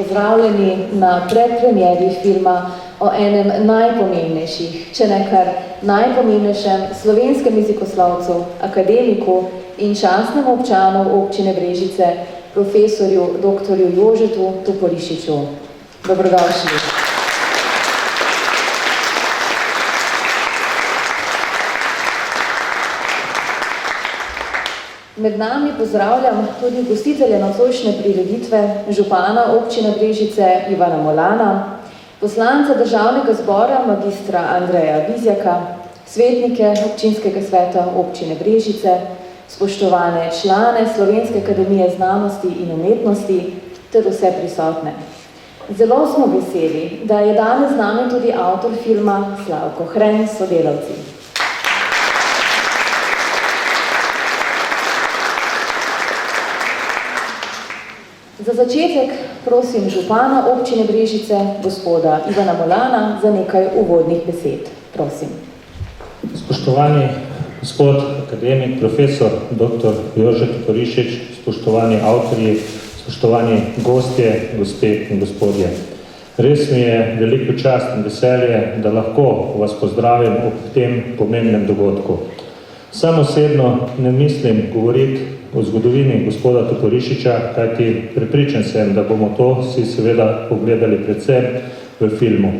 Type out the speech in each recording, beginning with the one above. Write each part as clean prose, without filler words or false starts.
pozdravljeni na predpremieri filma o enem najpomembnejših, če ne kar najpomembnejšem slovenskem jezikoslovcu, akademiku in častnemu občanu občine Brežice, profesorju dr. Jožetu Toporišiču. Dobrodošli. Med nami pozdravljam tudi gostitelja nocojšnje prireditve, župana občine Brežice Ivana Molana, poslanca Državnega zbora magistra Andreja Vizjaka, svetnike občinskega sveta občine Brežice, spoštovane člane Slovenske akademije znanosti in umetnosti ter vse prisotne. Zelo smo veseli, da je danes z nami tudi avtor filma Slavko Hren s sodelavci. Za začetek prosim župana občine Brežice, gospoda Ivana Molana, za nekaj uvodnih besed. Prosim. Spoštovani gospod akademik, profesor dr. Jože Toporišič, spoštovani avtorji, spoštovani gostje, gospe in gospodje. Res mi je veliko čast in veselje, da lahko vas pozdravim ob tem pomembnem dogodku. Sam osebno ne mislim govoriti o zgodovini gospoda Toporišiča, kajti prepričan sem, da bomo to si seveda pogledali predvsem v filmu.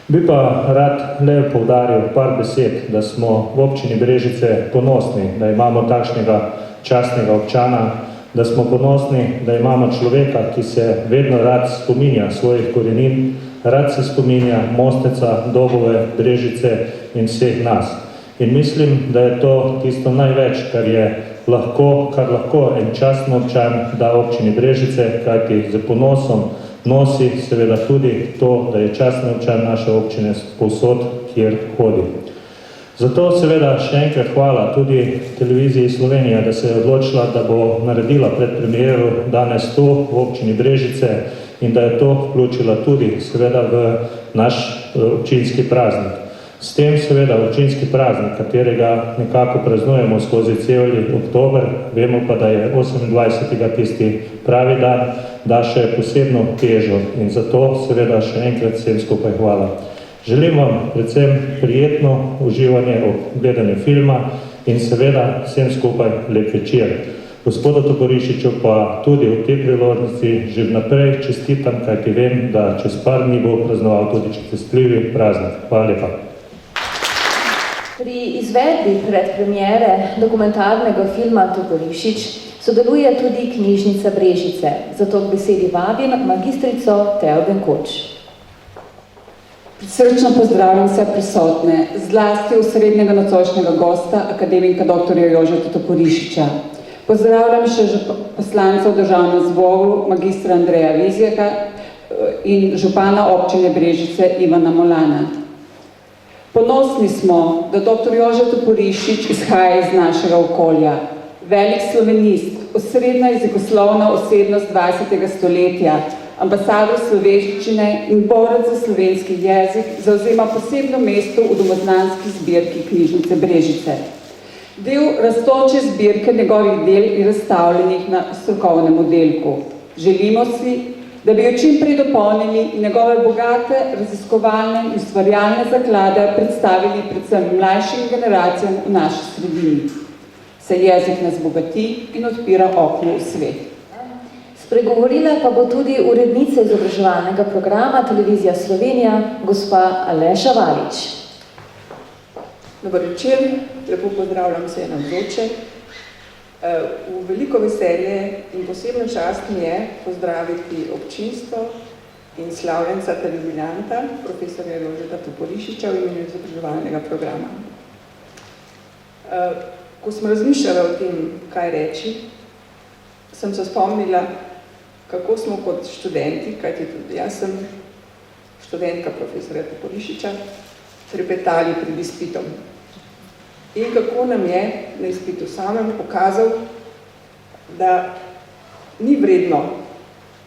Bi pa rad le poudaril par besed, da smo v občini Brežice ponosni, da imamo takšnega častnega občana, da smo ponosni, da imamo človeka, ki se vedno rad spominja svojih korenin, rad se spominja Mosteca, Dobove, Brežice in vseh nas. In mislim, da je to tisto največ, kar lahko en častni občan da občini Brežice, kajti z ponosom nosi seveda tudi to, da je častni občan naše občine povsod, kjer hodi. Zato seveda še enkrat hvala tudi televiziji Slovenija, da se je odločila, da bo naredila predpremiero danes tu v občini Brežice in da je to vključila tudi seveda v naš občinski praznik. S tem seveda občinski praznik, katerega nekako praznujemo skozi cel oktober, vemo pa, da je 28. tisti pravi dan, da še posebno težo in zato seveda še enkrat vsem skupaj hvala. Želim vam predvsem prijetno uživanje ob gledanju filma in seveda vsem skupaj lep večer. Gospodu Toporišiču pa tudi v tej priložnosti že vnaprej čestitam, kajti vem, da čez par dni bo praznoval tudi čestitljivi praznik. Hvala lepa. Pri izvedbi predpremiere dokumentarnega filma Toporišič sodeluje tudi knjižnica Brežice, zato k besedi vabim magistrico Teo Benkoč. Srčno pozdravljam vse prisotne, zlasti osrednjega nocojšnjega gosta, akademika dr. Jožeta Toporišiča. Pozdravljam še poslanca v Državnem zboru, magistra Andreja Vizjaka in župana občine Brežice Ivana Molana. Ponosni smo, da dr. Jože Toporišič izhaja iz našega okolja. Velik slovenist, osrednja jezikoslovna osebnost 20. stoletja, ambasador slovenščine in borec za slovenski jezik zavzema posebno mesto v domoznanski zbirki knjižnice Brežice. Del rastoče zbirke njegovih del je razstavljenih na strokovnem oddelku. Želimo si, da bi jo čim prej dopolnili in njegove bogate, raziskovalne in ustvarjalne zaklade predstavili predvsem mlajšim generacijam v naši sredini. Se jezik nas bogati in odpira okno v svet. Spregovorila pa bo tudi urednica izobraževalnega programa Televizija Slovenija, gospa Aleša Valič. Dobar večer, lepo pozdravljam vse navzoče. V veliko veselje in posebno čast mi je pozdraviti občinstvo in slavljenca televizijanta, profesorja Jožeta Toporišiča v imenu izobraževalnega programa. Ko smo razmišljali o tem, kaj reči, sem se spomnila, kako smo kot študenti, kajti tudi jaz sem študentka profesorja Toporišiča, trepetali pred izpitom. In kako nam je na izpitu samem pokazal, da ni vredno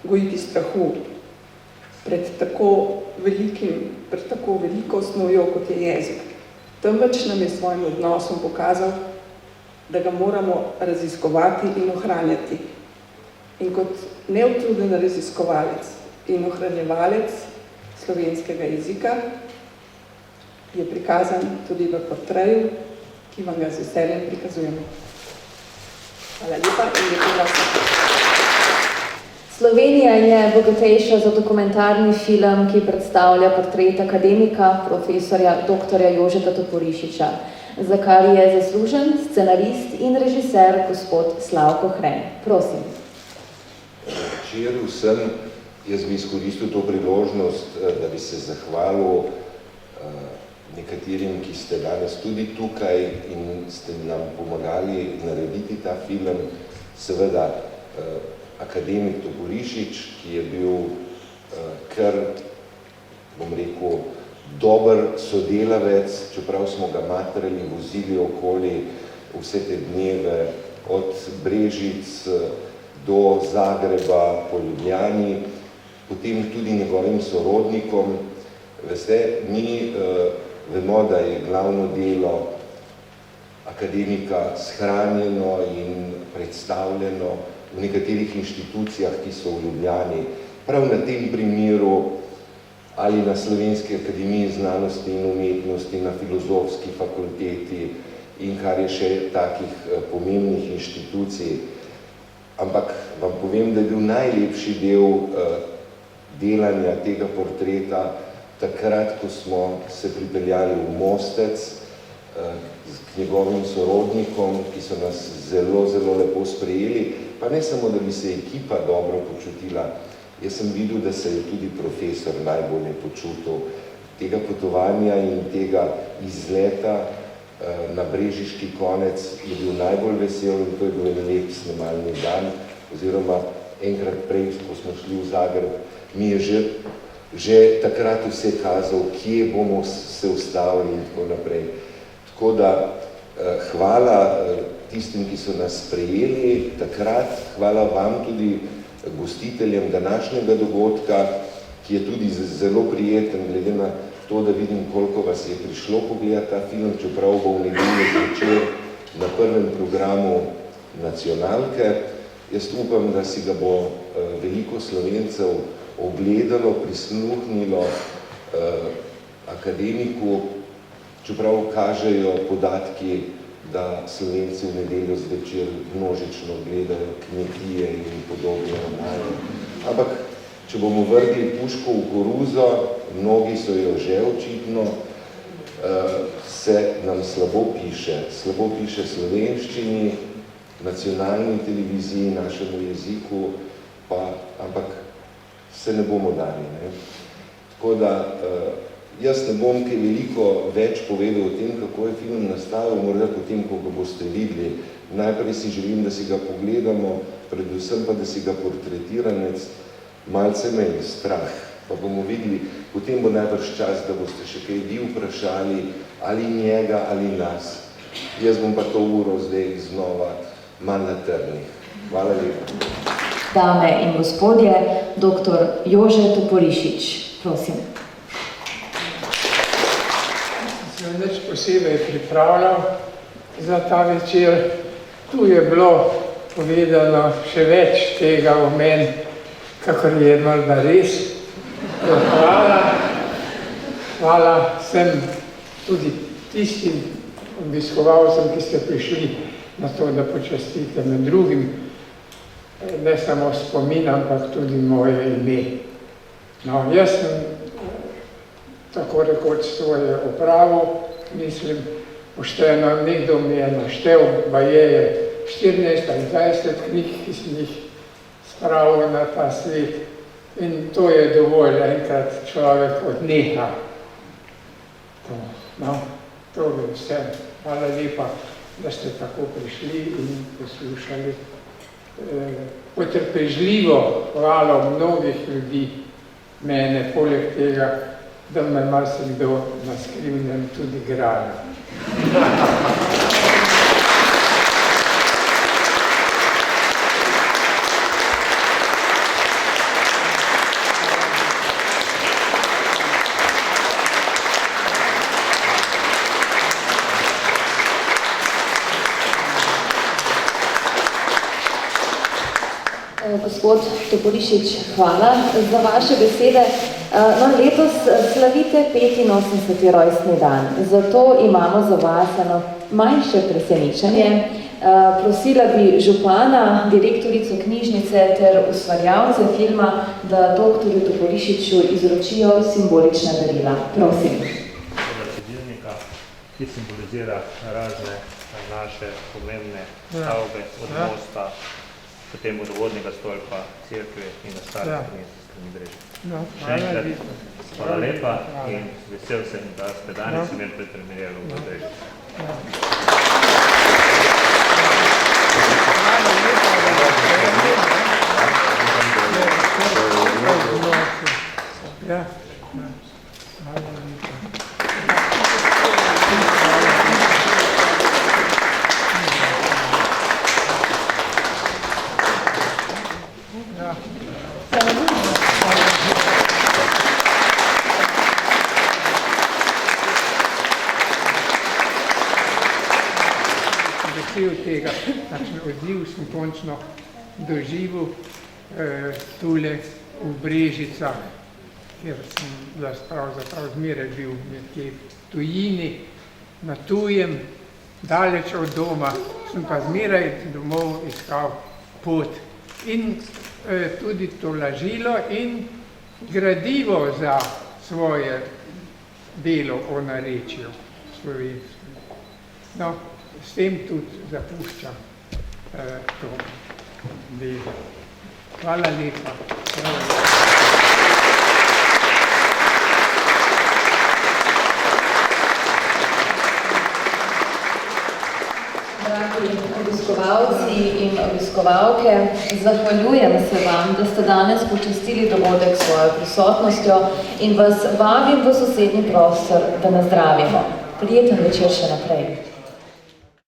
gojiti strahu pred tako veliko osnovjo, kot je jezik. Temveč nam je s svojim odnosom pokazal, da ga moramo raziskovati in ohranjati. In kot neutruden raziskovalec in ohranjevalec slovenskega jezika, je prikazan tudi v portreju, ki vam ga z veseljem prikazujemo. Hvala lepa in lepo vas. Slovenija je bogatejša za dokumentarni film, ki predstavlja portret akademika, profesorja dr. Jožeta Toporišiča, za kar je zaslužen scenarist in režiser gospod Slavko Hren. Prosim. Včeraj vsem, jaz bi izkoristil to priložnost, da bi se zahvalil nekaterim, ki ste danes tudi tukaj in ste nam pomagali narediti ta film. Seveda akademik Toporišič, ki je bil kar, bom rekel, dober sodelavec, čeprav smo ga matrali, vozili okoli vse te dneve, od Brežic do Zagreba po Ljubljani, potem tudi njegovim sorodnikom. Veste, mi vemo, da je glavno delo akademika shranjeno in predstavljeno v nekaterih inštitucijah, ki so v Ljubljani. Prav na tem primeru ali na Slovenski akademiji znanosti in umetnosti, na Filozofski fakulteti in kar je še takih pomembnih inštitucij. Ampak vam povem, da je bil najlepši del delanja tega portreta takrat, ko smo se pripeljali v Mostec k njegovim sorodnikom, ki so nas zelo, zelo lepo sprejeli, pa ne samo, da bi se ekipa dobro počutila, jaz sem videl, da se je tudi profesor najbolje počutil tega potovanja in tega izleta na Brežiški konec, je bil najbolj vesel in to je bil en lep snemalni dan, oziroma enkrat prej, ko smo šli v Zagreb, mi je že takrat vse kazal, kje bomo se ustavili in tako naprej. Tako da hvala tistim, ki so nas sprejeli takrat, hvala vam tudi gostiteljem današnjega dogodka, ki je tudi zelo prijeten, glede na to, da vidim, koliko vas je prišlo pogledati ta film, čeprav bo v nedeljo zvečer na prvem programu Nacionalke. Jaz upam, da si ga bo veliko Slovencev ogledalo, prisluhnilo akademiku, čeprav kažejo podatki, da Slovenci v nedeljo zvečer množično gledajo kmetije in podobne ravnanje. Ampak, če bomo vrgli puško v koruzo, mnogi so jo že očitno, se nam slabo piše slovenščini, nacionalni televiziji, našemu jeziku, ampak se ne bomo dali. Ne? Tako da jaz ne bom kaj veliko več povedal o tem, kako je film nastal, morda potem, ko ga boste videli. Najprej si želim, da si ga pogledamo, predvsem pa, da si ga portretiranec, malce me je strah, pa bomo videli, potem bo najbrž čas, da boste še kaj vi vprašali, ali njega, ali nas. Jaz bom pa to uro zdaj znova manj na trnih. Hvala lepa. Dame in gospodje, dr. Jože Toporišič, prosim. Sem nič posebej pripravljal za ta večer. Tu je bilo povedano še več tega o meni, kakor je morda res. Hvala vsem tudi tistim obiskovalcem, ki ste prišli na to, da počastite med drugim ne samo spomin, ampak tudi moje ime. No, jaz sem tako rekoč svoje opravo, mislim, pošteno, nekdo mi je naštel, baje je 14 ali 20 knjig, ki sem jih spravil na ta svet. In to je dovolj, enkrat človek odneha. No, to je vse. Hvala lepa, da ste tako prišli in poslušali. Potrpežljivo hvala mnogih ljudi mene, poleg tega, da me marsikdo na skrivnem tudi graja. gospod Toporišič, hvala za vaše besede. Letos slavite 85. rojstni dan, zato imamo za vas eno manjše presenečenje. Prosila bi župana, direktorico knjižnice ter ustvarjalce filma, da doktorju Toporišiču izročijo simbolična darila. Prosim. Predilnika, ki simbolizira razne naše pomembne stavbe od mosta, potem od vodnega stolpa, cerkve in ostale knjižnice mreže. Še enkrat, hvala lepa in vesel sem, da ste danes imeli predpremierjo v Mreži. Vesel tega, takšen odziv sem končno doživel tule v Brežicah, kjer sem pravzaprav zmeraj bil nekje v tujini, na tujem, daleč od doma, sem pa zmeraj domov iskal pot in tudi tolažilo in gradivo za svoje delo o narečju slovenskega. No, s tem tudi zapuščam to delo. Hvala lepa. Dragi obiskovalci in obiskovalke, zahvaljujem se vam, da ste danes počastili dogodek s svojo prisotnostjo in vas vabim v sosednji prostor, da nazdravimo. Prijeten večer še naprej.